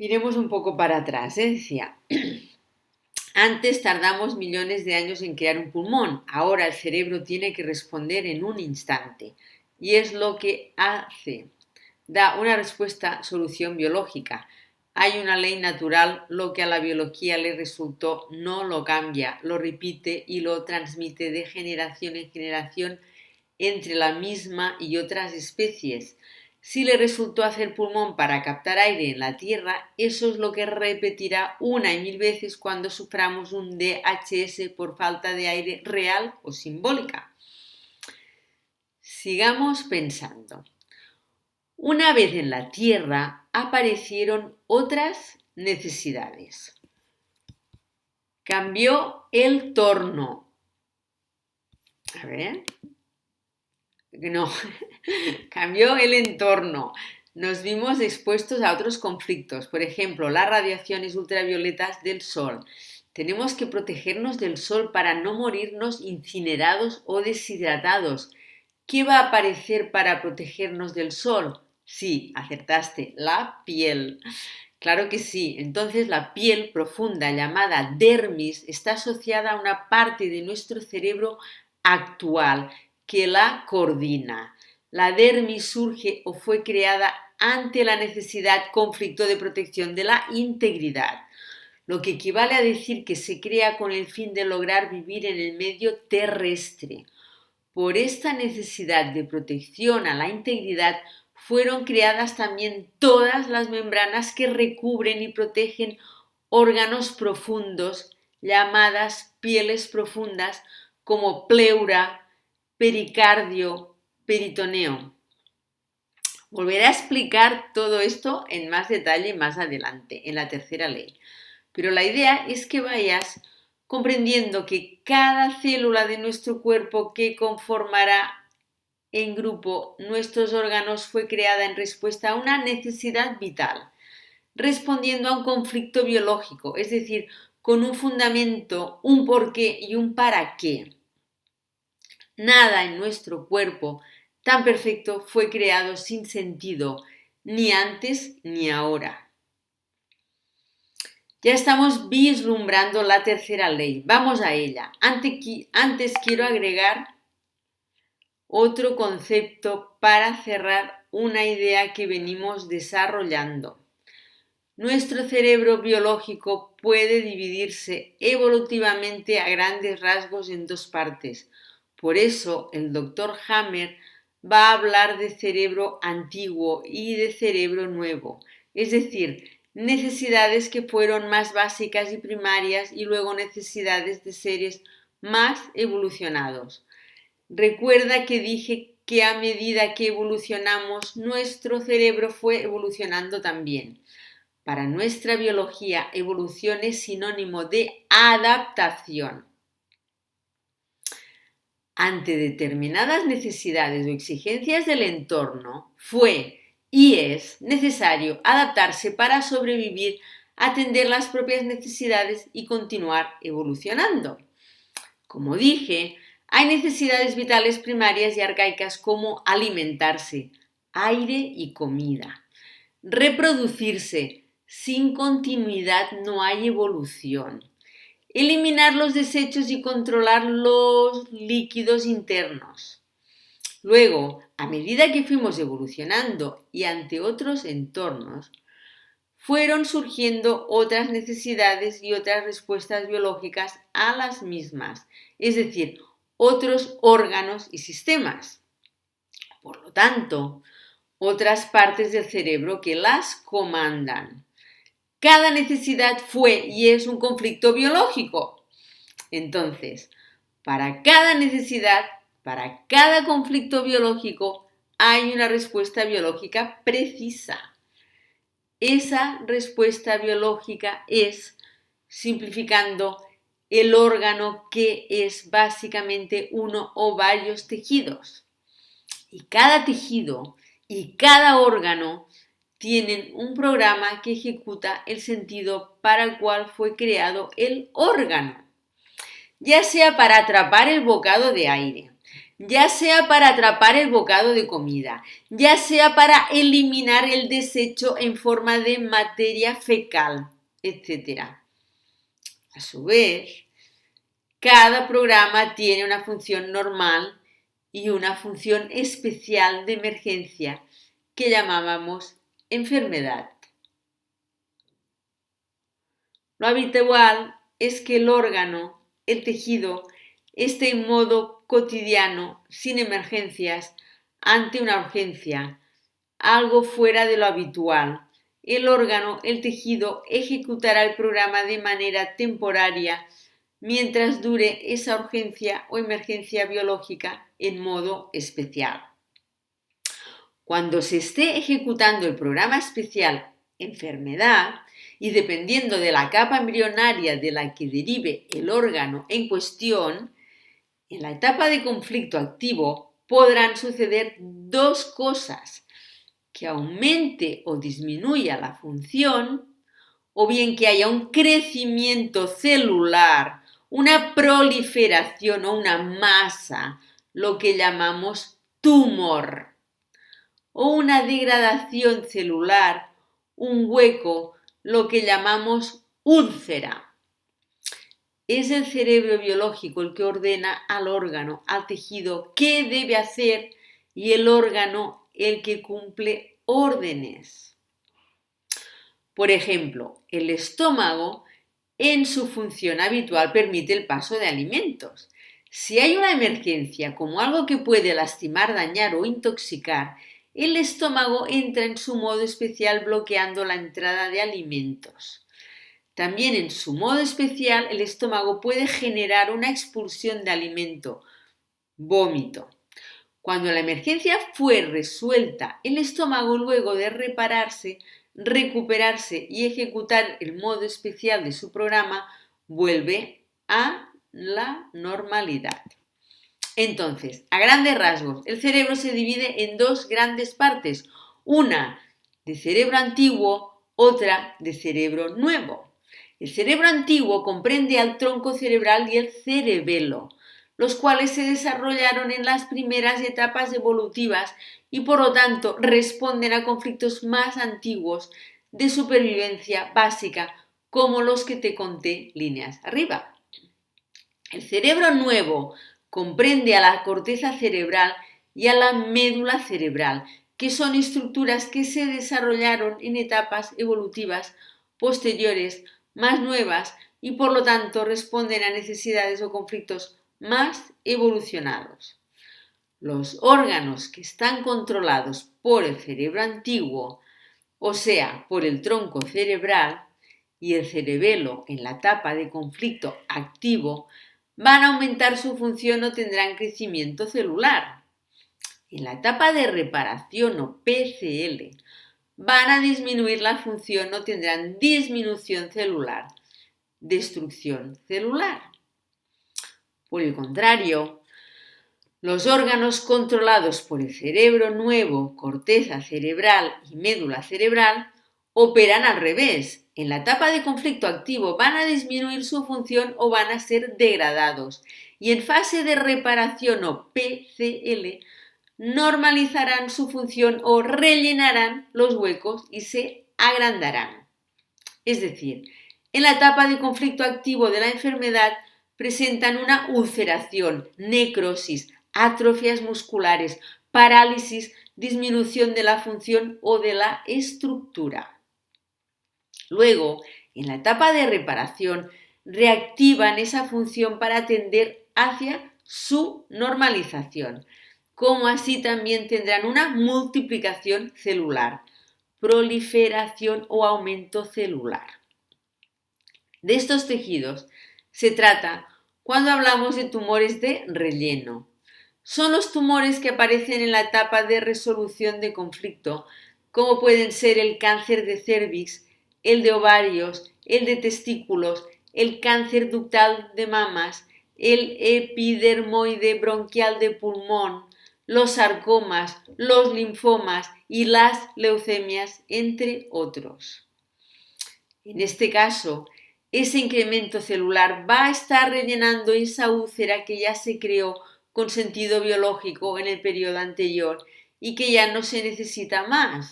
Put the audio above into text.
Miremos un poco para atrás, decía. Antes tardamos millones de años en crear un pulmón, ahora el cerebro tiene que responder en un instante. Y es lo que hace. Da una respuesta solución biológica. Hay una ley natural, lo que a la biología le resultó no lo cambia, lo repite y lo transmite de generación en generación entre la misma y otras especies. Si le resultó hacer pulmón para captar aire en la Tierra, eso es lo que repetirá una y mil veces cuando suframos un DHS por falta de aire real o simbólica. Sigamos pensando. Una vez en la Tierra aparecieron otras necesidades. Cambió el torno. A ver. No, cambió el entorno. Nos vimos expuestos a otros conflictos, por ejemplo, las radiaciones ultravioletas del sol. Tenemos que protegernos del sol para no morirnos incinerados o deshidratados. ¿Qué va a aparecer para protegernos del sol? Sí, acertaste, la piel. Claro que sí. Entonces la piel profunda llamada dermis está asociada a una parte de nuestro cerebro actual que la coordina. La dermis surge o fue creada ante la necesidad conflicto de protección de la integridad, lo que equivale a decir que se crea con el fin de lograr vivir en el medio terrestre. Por esta necesidad de protección a la integridad fueron creadas también todas las membranas que recubren y protegen órganos profundos llamadas pieles profundas como pleura, pericardio, peritoneo. Volveré a explicar todo esto en más detalle más adelante, en la tercera ley. Pero la idea es que vayas comprendiendo que cada célula de nuestro cuerpo que conformará en grupo nuestros órganos fue creada en respuesta a una necesidad vital, respondiendo a un conflicto biológico, es decir, con un fundamento, un porqué y un para qué. Nada en nuestro cuerpo tan perfecto fue creado sin sentido, ni antes ni ahora. Ya estamos vislumbrando la tercera ley. Vamos a ella. Antes quiero agregar otro concepto para cerrar una idea que venimos desarrollando. Nuestro cerebro biológico puede dividirse evolutivamente a grandes rasgos en dos partes. Por eso el Dr. Hammer va a hablar de cerebro antiguo y de cerebro nuevo, es decir, necesidades que fueron más básicas y primarias y luego necesidades de seres más evolucionados. Recuerda que dije que a medida que evolucionamos, nuestro cerebro fue evolucionando también. Para nuestra biología, evolución es sinónimo de adaptación. Ante determinadas necesidades o exigencias del entorno, fue y es necesario adaptarse para sobrevivir, atender las propias necesidades y continuar evolucionando. Como dije, hay necesidades vitales primarias y arcaicas como alimentarse, aire y comida, reproducirse. Sin continuidad no hay evolución. Eliminar los desechos y controlar los líquidos internos. Luego, a medida que fuimos evolucionando y ante otros entornos, fueron surgiendo otras necesidades y otras respuestas biológicas a las mismas, es decir, otros órganos y sistemas. Por lo tanto, otras partes del cerebro que las comandan. Cada necesidad fue y es un conflicto biológico. Entonces, para cada necesidad, para cada conflicto biológico, hay una respuesta biológica precisa. Esa respuesta biológica es, simplificando, el órgano que es básicamente uno o varios tejidos. Y cada tejido y cada órgano tienen un programa que ejecuta el sentido para el cual fue creado el órgano, ya sea para atrapar el bocado de aire, ya sea para atrapar el bocado de comida, ya sea para eliminar el desecho en forma de materia fecal, etc. A su vez, cada programa tiene una función normal y una función especial de emergencia que llamábamos enfermedad. Lo habitual es que el órgano, el tejido, esté en modo cotidiano, sin emergencias, ante una urgencia, algo fuera de lo habitual. El órgano, el tejido, ejecutará el programa de manera temporaria mientras dure esa urgencia o emergencia biológica en modo especial. Cuando se esté ejecutando el programa especial enfermedad y dependiendo de la capa embrionaria de la que derive el órgano en cuestión, en la etapa de conflicto activo podrán suceder dos cosas: que aumente o disminuya la función, o bien que haya un crecimiento celular, una proliferación o una masa, lo que llamamos tumor, o una degradación celular, un hueco, lo que llamamos úlcera. Es el cerebro biológico el que ordena al órgano, al tejido, qué debe hacer y el órgano el que cumple órdenes. Por ejemplo, el estómago en su función habitual permite el paso de alimentos. Si hay una emergencia, como algo que puede lastimar, dañar o intoxicar, el estómago entra en su modo especial bloqueando la entrada de alimentos. También en su modo especial el estómago puede generar una expulsión de alimento, vómito. Cuando la emergencia fue resuelta, el estómago, luego de recuperarse y ejecutar el modo especial de su programa, vuelve a la normalidad. Entonces, a grandes rasgos, el cerebro se divide en dos grandes partes, una de cerebro antiguo, otra de cerebro nuevo. El cerebro antiguo comprende al tronco cerebral y el cerebelo, los cuales se desarrollaron en las primeras etapas evolutivas y por lo tanto responden a conflictos más antiguos de supervivencia básica, como los que te conté líneas arriba. El cerebro nuevo comprende a la corteza cerebral y a la médula cerebral, que son estructuras que se desarrollaron en etapas evolutivas posteriores, más nuevas, y por lo tanto responden a necesidades o conflictos más evolucionados. Los órganos que están controlados por el cerebro antiguo, o sea, por el tronco cerebral, y el cerebelo en la etapa de conflicto activo, van a aumentar su función o tendrán crecimiento celular. En la etapa de reparación o PCL, van a disminuir la función o tendrán disminución celular, destrucción celular. Por el contrario, los órganos controlados por el cerebro nuevo, corteza cerebral y médula cerebral operan al revés. En la etapa de conflicto activo van a disminuir su función o van a ser degradados. Y en fase de reparación o PCL normalizarán su función o rellenarán los huecos y se agrandarán. Es decir, en la etapa de conflicto activo de la enfermedad presentan una ulceración, necrosis, atrofias musculares, parálisis, disminución de la función o de la estructura. Luego, en la etapa de reparación, reactivan esa función para tender hacia su normalización, como así también tendrán una multiplicación celular, proliferación o aumento celular. De estos tejidos se trata cuando hablamos de tumores de relleno. Son los tumores que aparecen en la etapa de resolución de conflicto, como pueden ser el cáncer de cérvix, el de ovarios, el de testículos, el cáncer ductal de mamas, el epidermoide bronquial de pulmón, los sarcomas, los linfomas y las leucemias, entre otros. En este caso, ese incremento celular va a estar rellenando esa úlcera que ya se creó con sentido biológico en el periodo anterior y que ya no se necesita más.